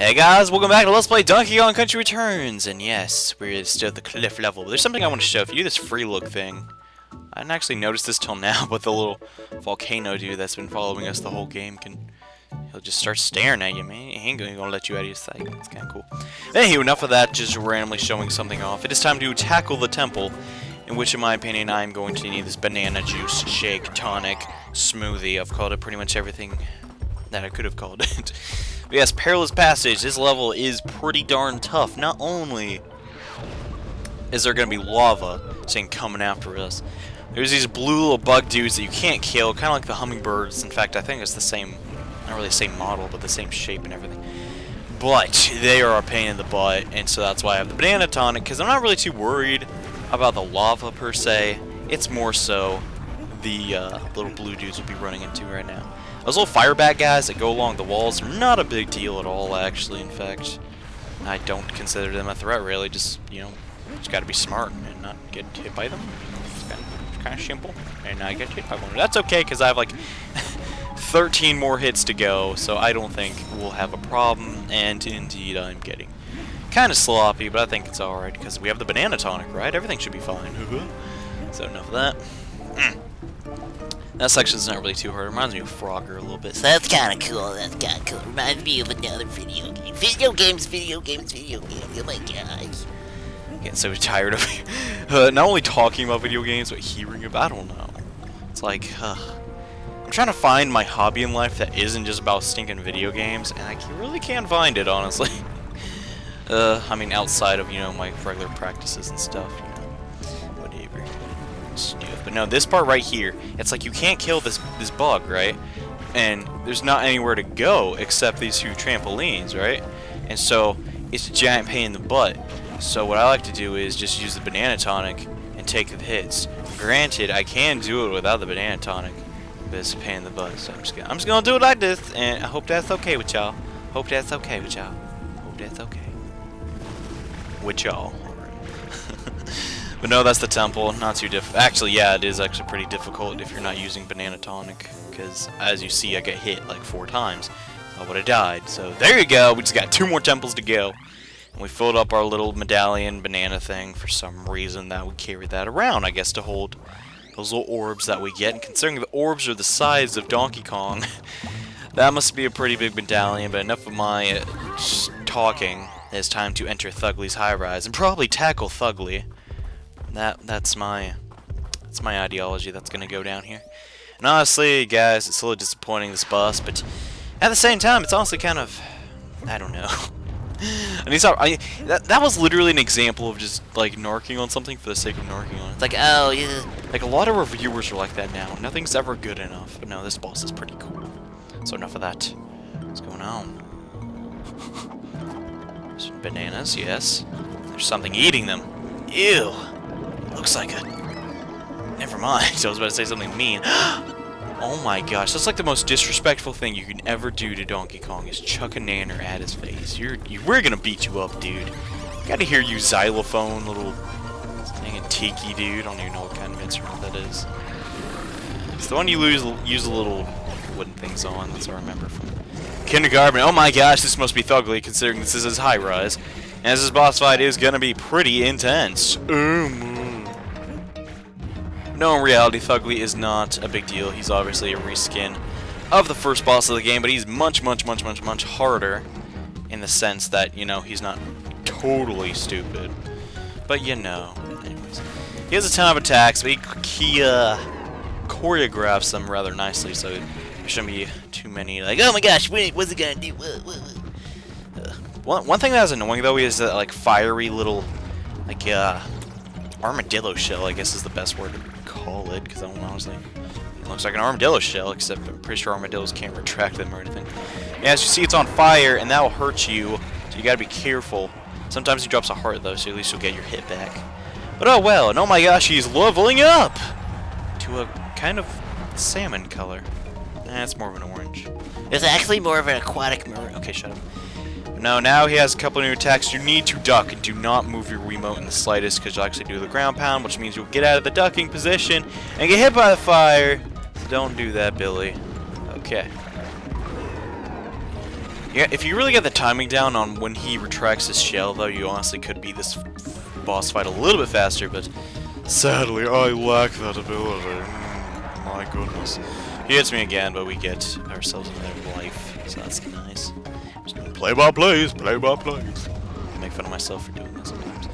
Hey guys, welcome back to Let's Play Donkey Kong Country Returns, and yes, we're still at the cliff level. There's something I want to show. If you do this free look thing, I didn't actually notice this till now, but the little volcano dude that's been following us the whole game he'll just start staring at you, man. He ain't gonna let you out of your sight. It's kind of cool. Anywho, enough of that, just randomly showing something off. It is time to tackle the temple, in which, in my opinion, I'm going to need this banana juice, shake, tonic, smoothie. I've called it pretty much everything that I could have called it. But yes, Perilous Passage. This level is pretty darn tough. Not only is there going to be lava coming after us, there's these blue little bug dudes that you can't kill, kind of like the hummingbirds. In fact, I think it's the same, not really the same model, but the same shape and everything. But they are a pain in the butt, and so that's why I have the banana tonic, because I'm not really too worried about the lava per se. It's more so the little blue dudes we'll be running into right now. Those little fire bat guys that go along the walls are not a big deal at all, actually. In fact, I don't consider them a threat, really. Just, you know, just gotta be smart and not get hit by them. It's kind of simple. And I get hit by one. That's okay, because I have like 13 more hits to go, so I don't think we'll have a problem. And indeed, I'm getting kind of sloppy, but I think it's alright, because we have the banana tonic, right? Everything should be fine. So enough of that. That section's not really too hard. It reminds me of Frogger a little bit. So that's kind of cool. That's kind of cool. Reminds me of another video game. Video games. Oh my gosh. I'm getting so tired of not only talking about video games, but hearing about. I don't know. It's like, I'm trying to find my hobby in life that isn't just about stinking video games, and I really can't find it, honestly. I mean, outside of, you know, my regular practices and stuff, you know, whatever. But no, this part right here, it's like you can't kill this bug, right? And there's not anywhere to go except these two trampolines, right? And so it's a giant pain in the butt. So what I like to do is just use the banana tonic and take the hits. Granted, I can do it without the banana tonic, but it's a pain in the butt. So I'm just gonna do it like this, and I hope that's okay with y'all. Hope that's okay with y'all. Hope that's okay with y'all. But no, that's the temple. Not too actually, yeah, it is actually pretty difficult if you're not using banana tonic, because as you see, I get hit like 4 times. I would have died. So there you go. We just got 2 more temples to go, and we filled up our little medallion banana thing for some reason. That we carried that around, I guess, to hold those little orbs that we get. And considering the orbs are the size of Donkey Kong, that must be a pretty big medallion. But enough of my talking. It's time to enter THUGLY'S HIGHRISE and probably tackle THUGLY. That's my ideology that's gonna go down here. And honestly, guys, it's a little disappointing, this boss, but at the same time, it's honestly kind of, I don't know. That was literally an example of just like narking on something for the sake of narking on it. It's like, oh yeah, like a lot of reviewers are like that now. Nothing's ever good enough. But no, this boss is pretty cool. So enough of that. What's going on? Some bananas, yes. There's something eating them. Ew. Looks like a... Never mind. I was about to say something mean. Oh my gosh, that's like the most disrespectful thing you can ever do to Donkey Kong is chuck a nanner at his face. We're gonna beat you up, dude. Gotta hear you xylophone, little dang tiki dude. I don't even know what kind of instrument that is. It's the one you use the little wooden things on. That's what I remember from kindergarten. Oh my gosh, this must be Thugly, considering this is his high-rise. As this boss fight is gonna be pretty intense. No, in reality, Thugly is not a big deal. He's obviously a reskin of the first boss of the game, but he's much harder in the sense that, you know, he's not totally stupid. But, you know, anyways. He has a ton of attacks, but he choreographs them rather nicely, so there shouldn't be too many, like, oh my gosh, wait, what's it gonna do? One thing that's annoying, though, is that, like, fiery little, like, armadillo shell, I guess is the best word to call it, because I don't honestly, it looks like an armadillo shell, except I'm pretty sure armadillos can't retract them or anything. Yeah, as you see, it's on fire, and that will hurt you, so you gotta be careful. Sometimes he drops a heart, though, so at least you'll get your hit back. But oh well, and oh my gosh, he's leveling up to a kind of salmon color. It's more of an orange. It's actually more of an aquatic maroon. Okay, shut up. No, now he has a couple new attacks. You need to duck and do not move your Wiimote in the slightest, because you'll actually do the ground pound, which means you'll get out of the ducking position and get hit by the fire. So don't do that, Billy. Okay. Yeah, if you really get the timing down on when he retracts his shell, though, you honestly could beat this boss fight a little bit faster, but sadly, I lack that ability. My goodness. He hits me again, but we get ourselves another life, so that's nice. Just doing play-by-plays, play-by-plays. I make fun of myself for doing this sometimes.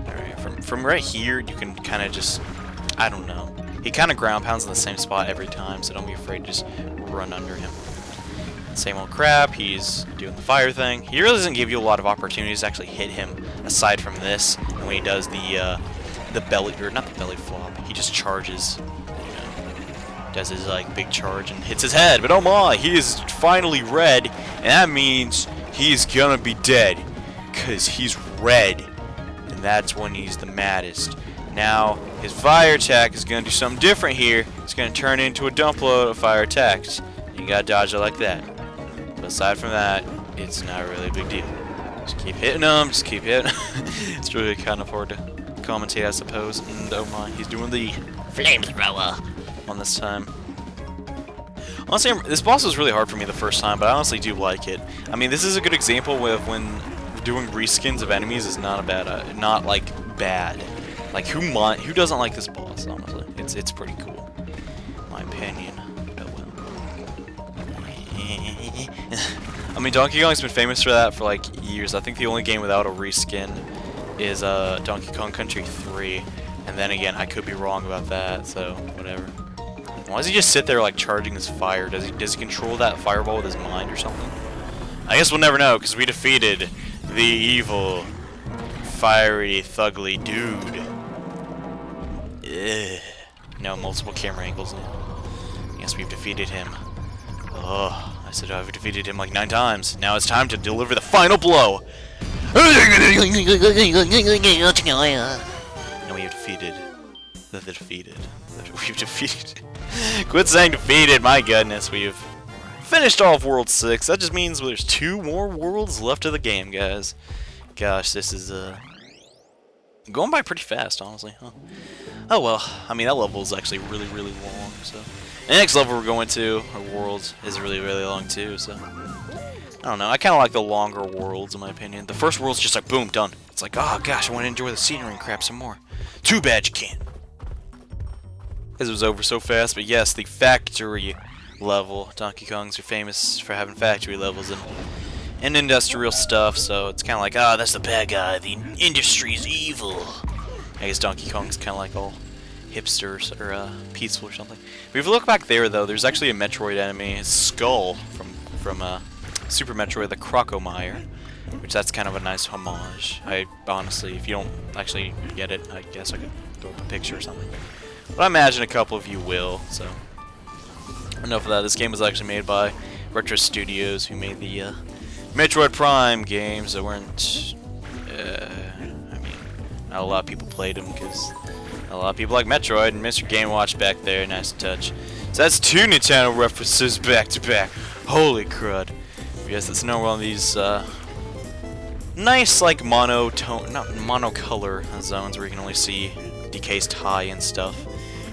Alright, from right here, you can kind of just, I don't know. He kind of ground pounds in the same spot every time, so don't be afraid to just run under him. Same old crap, he's doing the fire thing. He really doesn't give you a lot of opportunities to actually hit him, aside from this. And when he does the belly, or not the belly flop, he just charges, you know, does his, like, big charge and hits his head. But oh my, he is finally red, and that means he's gonna be dead, because he's red. And that's when he's the maddest. Now, his fire attack is gonna do something different here. It's gonna turn into a dump load of fire attacks. You gotta dodge it like that. But aside from that, it's not really a big deal. Just keep hitting him, just keep hitting. It's really kind of hard to commentate, I suppose. And oh my, he's doing the flamethrower on this time. Honestly, this boss was really hard for me the first time, but I honestly do like it. I mean, this is a good example of when doing reskins of enemies is not a bad, not like bad. Like who doesn't like this boss? Honestly, it's pretty cool, in my opinion. I mean, Donkey Kong's been famous for that for like years. I think the only game without a reskin is Donkey Kong Country 3. And then again, I could be wrong about that, so whatever. Why does he just sit there like charging his fire? Does he control that fireball with his mind or something? I guess we'll never know, because we defeated the evil, fiery, thugly dude. Ugh. No, multiple camera angles now. Yes, we've defeated him. Oh. I said I've defeated him like 9 times. Now it's time to deliver the final blow. And we have defeated the defeated. We've defeated. Quit saying defeated. My goodness, we've finished all of World 6. That just means there's 2 more worlds left of the game, guys. Gosh, this is going by pretty fast, honestly. Huh? Oh well. I mean, that level is actually really, really long. So. The next level we're going to, or worlds, is really, really long too, so... I don't know, I kind of like the longer worlds in my opinion. The first world's just like, boom, done. It's like, oh gosh, I want to enjoy the scenery and crap some more. Too bad you can't. Because it was over so fast, but yes, the factory level. Donkey Kongs are famous for having factory levels and industrial stuff, so it's kind of like, ah, that's the bad guy, the industry's evil. I guess Donkey Kong's kind of like all hipsters or peaceful or something. But if you look back there, though, there's actually a Metroid enemy, Skull from Super Metroid, the Crocomire, which that's kind of a nice homage. I honestly, if you don't actually get it, I guess I could throw up a picture or something. But I imagine a couple of you will. So enough of that. This game was actually made by Retro Studios, who made the Metroid Prime games that weren't. I mean, not a lot of people played them because. A lot of people like Metroid, and Mr. Game Watch back there, nice touch. So that's 2 Nintendo references back to back. Holy crud. Yes, it's another one of these nice, like, monotone, not monocolor zones where you can only see DK's tie and stuff.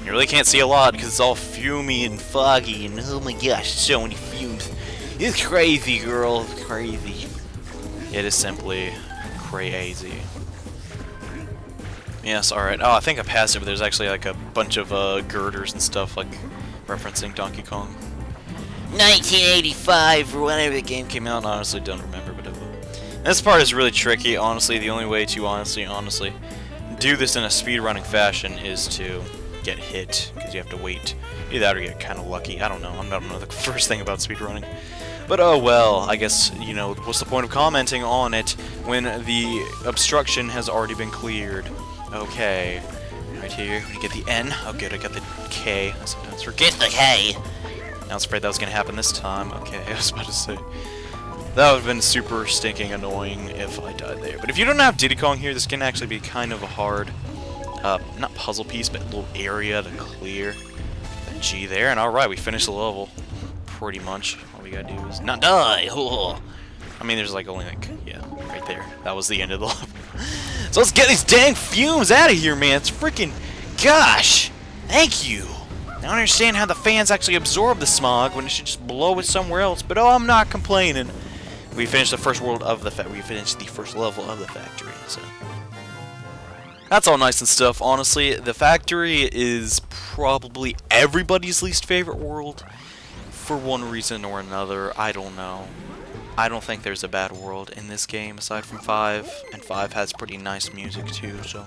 You really can't see a lot because it's all fumey and foggy, and oh my gosh, so many fumes. It's crazy, girl, it's crazy. It is simply crazy. Yes, alright. Oh, I think I passed it, but there's actually like a bunch of girders and stuff, like, referencing Donkey Kong. 1985, or whenever the game came out, I honestly don't remember, but this part is really tricky, honestly. The only way to honestly do this in a speedrunning fashion is to get hit, because you have to wait. Either that or get kind of lucky. I don't know. I don't know the first thing about speedrunning. But oh well, I guess, you know, what's the point of commenting on it when the obstruction has already been cleared? Okay, right here, when you get the N, oh good, I got the K, I sometimes forget the K. I was afraid that was going to happen this time. Okay, I was about to say, that would have been super stinking annoying if I died there. But if you don't have Diddy Kong here, this can actually be kind of a hard, not puzzle piece, but a little area to clear. That G there, and alright, we finished the level, pretty much. All we gotta do is not die. I mean, there's like only like, yeah, right there. That was the end of the level. So let's get these dang fumes out of here, man. It's freaking, gosh, thank you. I don't understand how the fans actually absorb the smog when it should just blow it somewhere else, but oh, I'm not complaining. we finished the first world of the we finished the first level of the factory. So that's all nice and stuff. Honestly, the factory is probably everybody's least favorite world for one reason or another. I don't know. I don't think there's a bad world in this game aside from 5, and 5 has pretty nice music too, so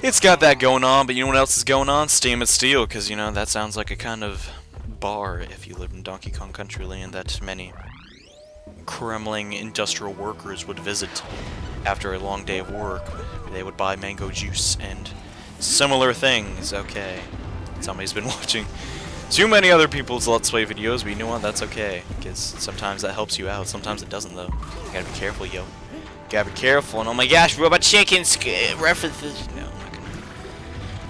it's got that going on. But you know what else is going on? Stainless Steel, because you know that sounds like a kind of bar if you live in Donkey Kong Country Land that many Kremling industrial workers would visit after a long day of work. They would buy mango juice and similar things. Okay, somebody's been watching too many other people's Let's Play videos, but you know what? That's okay, because sometimes that helps you out. Sometimes it doesn't, though. You gotta be careful, yo. You gotta be careful. And oh my gosh, Robot Chickens references. No, I'm not gonna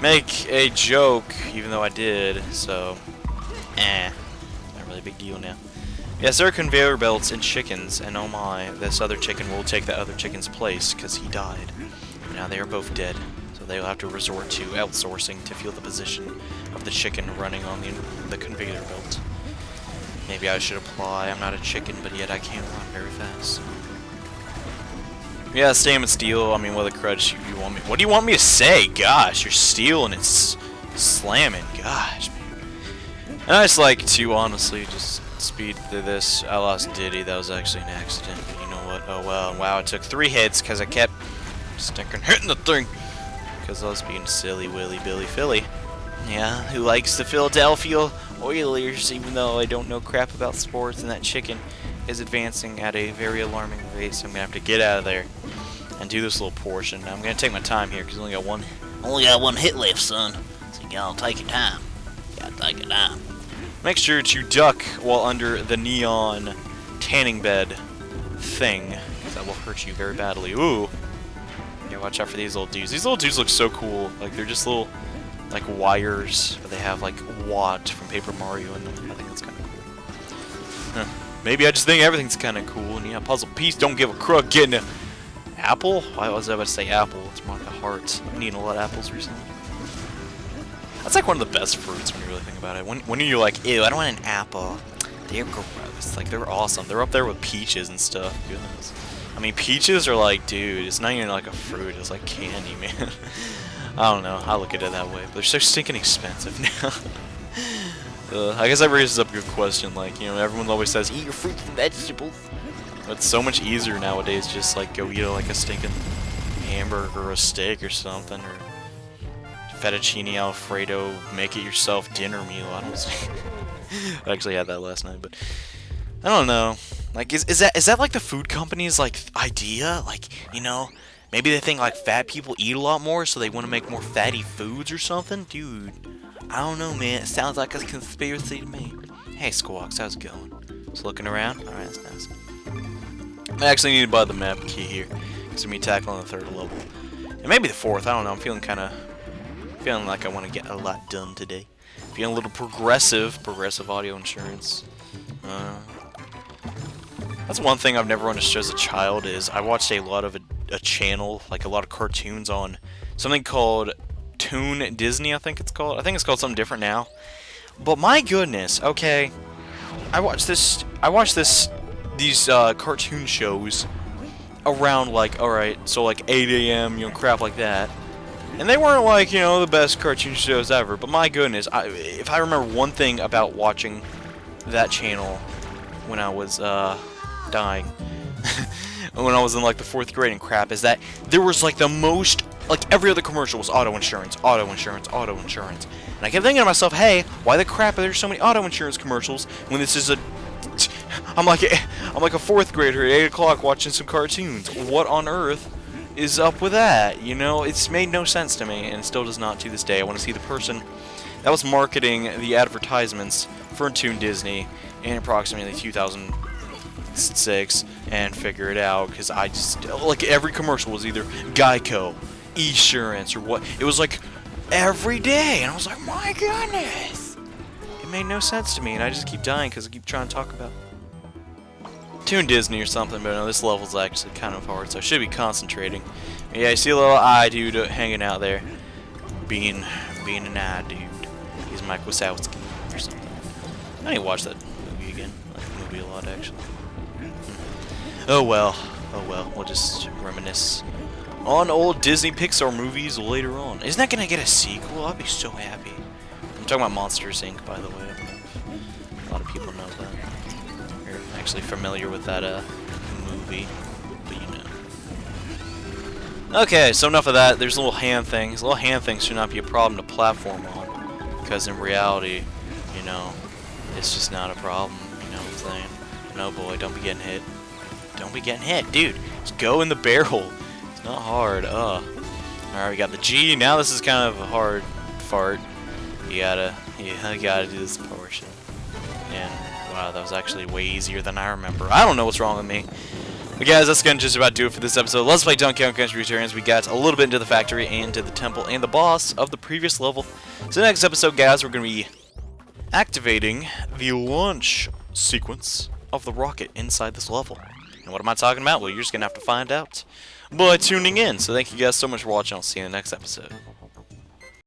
make a joke, even though I did. So, not really a big deal now. Yes, there are conveyor belts and chickens, and oh my, this other chicken will take that other chicken's place because he died. Now they are both dead. They will have to resort to outsourcing to feel the position of the chicken running on the conveyor belt. Maybe I should apply. I'm not a chicken, but yet I can't run very fast. Yeah, Stainless Steel. I mean, what the crud you want me? What do you want me to say? Gosh, you're steel and it's slamming. Gosh, man. And I just like to honestly just speed through this. I lost Diddy. That was actually an accident. But you know what? Oh well. Wow, it took 3 hits because I kept stinking hitting the thing. Because I was being silly Willy Billy Philly. Yeah, who likes the Philadelphia Oilers, even though I don't know crap about sports, and that chicken is advancing at a very alarming rate, so I'm going to have to get out of there and do this little portion. Now, I'm going to take my time here, because I only got one hit left, son. So you gotta take your time. You gotta take your time. Make sure to duck while under the neon tanning bed thing, because that will hurt you very badly. Ooh! Yeah, watch out for these little dudes. These little dudes look so cool. Like, they're just little, like, wires, but they have, like, Watt from Paper Mario in them. I think that's kind of cool. Huh. Maybe I just think everything's kind of cool. And yeah, puzzle piece, don't give a crook getting an apple? Why was I about to say apple? It's more like a heart. I'm eating a lot of apples recently. That's, like, one of the best fruits when you really think about it. When you're like, ew, I don't want an apple. They're gross. Like, they're awesome. They're up there with peaches and stuff. Goodness. I mean, peaches are like, dude, it's not even like a fruit, it's like candy, man. I don't know, I look at it that way, but they're so stinking expensive now. I guess that raises up a good question, like, you know, everyone always says, eat your fruits and vegetables. But it's so much easier nowadays, just like go eat like a stinking hamburger or a steak or something, or fettuccine alfredo, make it yourself dinner meal. I don't I actually had that last night, but I don't know. Like, is that like the food company's like idea? Like, you know, maybe they think like fat people eat a lot more, so they want to make more fatty foods or something? Dude, I don't know, man. It sounds like a conspiracy to me. Hey, Squawks, how's it going? Just looking around. All right, that's nice. I actually need to buy the map key here, because I'm gonna be tackling the 3rd level, and maybe the 4th. I don't know. I'm feeling like I want to get a lot done today. Feeling a little progressive audio insurance. That's one thing I've never understood as a child is I watched a lot of a channel, like a lot of cartoons on something called Toon Disney, I think it's called. I think it's called something different now. But my goodness, okay, I watched these cartoon shows around like, alright, so like 8 AM, you know, crap like that. And they weren't like, you know, the best cartoon shows ever, but my goodness, if I remember one thing about watching that channel when I was dying, when I was in like the 4th grade and crap, is that there was like the most, like every other commercial was auto insurance, auto insurance, auto insurance. And I kept thinking to myself, hey, why the crap are there so many auto insurance commercials when this is a, I'm like a 4th grader at 8 o'clock watching some cartoons. What on earth is up with that? You know, it's made no sense to me, and it still does not to this day. I want to see the person that was marketing the advertisements for Toon Disney in approximately 2006 and figure it out, because I just, like, every commercial was either Geico, Esurance, or what. It was like every day, and I was like, my goodness, it made no sense to me, and I just keep dying because I keep trying to talk about Toon Disney or something. But no, this level's actually kind of hard, so I should be concentrating. Yeah, I see a little eye dude hanging out there, being an eye dude. He's Mike Wazowski or something. I need to watch that movie again. I like the movie a lot, actually. Oh well, we'll just reminisce on old Disney Pixar movies later on. Isn't that gonna get a sequel? I'd be so happy. I'm talking about Monsters, Inc., by the way. I don't know if a lot of people know that. You're actually familiar with that movie, but you know. Okay, so enough of that. There's little hand things. Little hand things should not be a problem to platform on, because in reality, you know, it's just not a problem. You know what I'm saying? No, boy, don't be getting hit. Don't be getting hit, dude. Just go in the barrel. It's not hard. Alright, we got the G. Now this is kind of a hard fart. You gotta do this portion. And wow, that was actually way easier than I remember. I don't know what's wrong with me. But guys, that's gonna just about do it for this episode. Let's Play Donkey Kong Country Returns. We got a little bit into the factory and to the temple and the boss of the previous level. So next episode, guys, we're gonna be activating the launch sequence of the rocket inside this level. And what am I talking about? Well, you're just gonna have to find out by tuning in. So thank you guys so much for watching. I'll see you in the next episode.